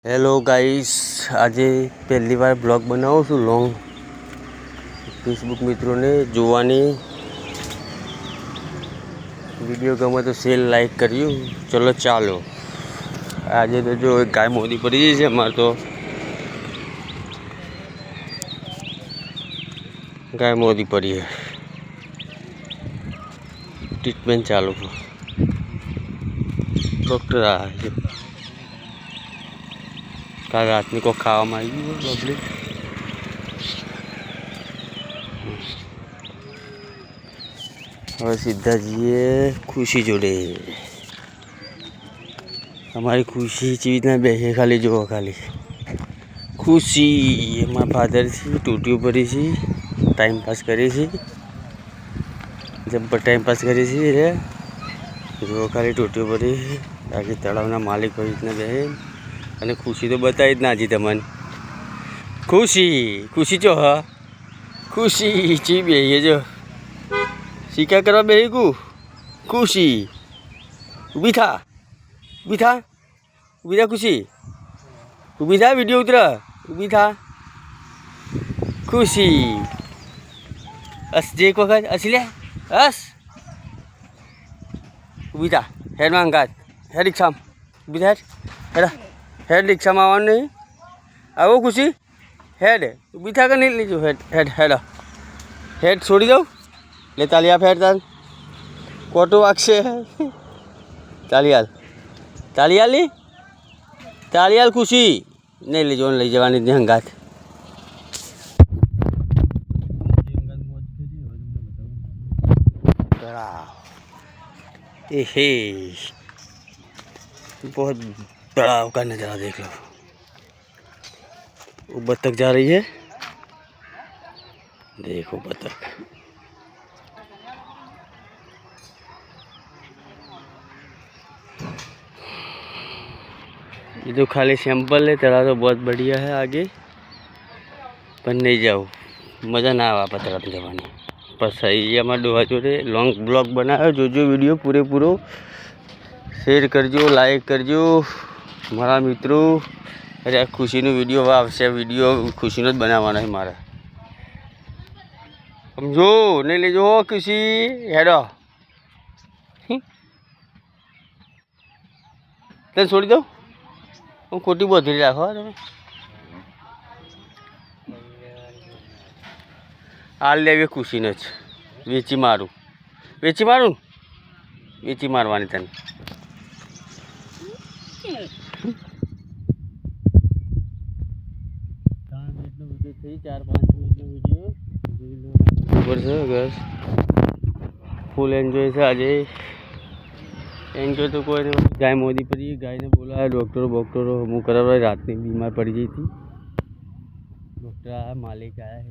Hello guys, આજે પહેલી વાર બ્લોગ બનાવું છું લોંગ ફેસબુક મિત્રોને જોવાની. વિડીયો ગમે તો શેર લાઈક કર્યું. ચલો ચાલો. આજે તો જો એક ગાય મોદી પડી ગઈ છે. અમારે તો ગાય મોદી પડી है. ट्रीटमेंट चालू है. डॉक्टर आ है. કાલ રાતની કોઈ ખાવામાં આવી ગયું પબ્લિક. હવે સીધા જઈએ ખુશી જોડે. અમારી ખુશી ચીજ રીતના બેસે ખાલી જુઓ. ખાલી ખુશી એમાં ફાધરથી ટૂટી ભરી છે. ટાઈમપાસ કરી છે. જબ્બર ટાઈમપાસ કરી છે. જુઓ ખાલી ટૂટી ભરી. બાકી તળાવના માલિક હોય રીતના બેસે. અને ખુશી તો બતાવી જ ના હજી તમને. ખુશી ચો હા ખુશી ચી બે જો શિકાર કરવા બે ખુશી ઊભી થા ખુશી ઊભી થા. વિડીયો ઉતર. ઊભી થા ખુશી. અસ જે એક વખત અસી લે અસ ઊભી થા. હેડ માં ગાત હેડ રિક્ષામાં ઊભી થા. હેડા હેડ રિક્ષામાં આવવાનું નહીં. આવો ખુશી હેડ ઊભી થા કે નહીં લીધું. હેડ છોડી દઉં. લે તાલી આપ. હેડ તાલ કોટો વાગશે. તાલી હાલ ખુશી. નહીં લેજો લઈ જવાની જ હંગાત. हे बहुत बड़ा का नज़ारा देख लो. वो बत्तख जा रही है. देखो बत्तख. ये तो खाली सैंपल है. तेरा तो बहुत बढ़िया है. आगे पर नहीं जाओ. मज़ा ना आवा पतरा जवानी. पर सही है. हमारे डोहा जोड़े लॉन्ग ब्लॉग बनाया. जो वीडियो पूरे शेर करजो, लाइक करजो मारा मित्रों. अरे खुशी नो वीडियो आवशे. वीडियो खुशी नो ज बनाववानो है मारे. समझो नहीं लेजो खुशी. हेडो तने छोड़ी दो. હું ખોટી બોધી રાખો તમે. હાલ લેવી ખુશીને જ વેચી મારવાની તને. થઈ 4-5 મિનિટનો વિડીયો છે. ફૂલ એન્જોય છે આજે. एंजॉय तो कोई नहीं. गाय मोदी पड़ी. गाय ने बोला है डॉक्टरों मुँह करा. रात में बीमार पड़ गई थी. डॉक्टर आया, मालिक आया है.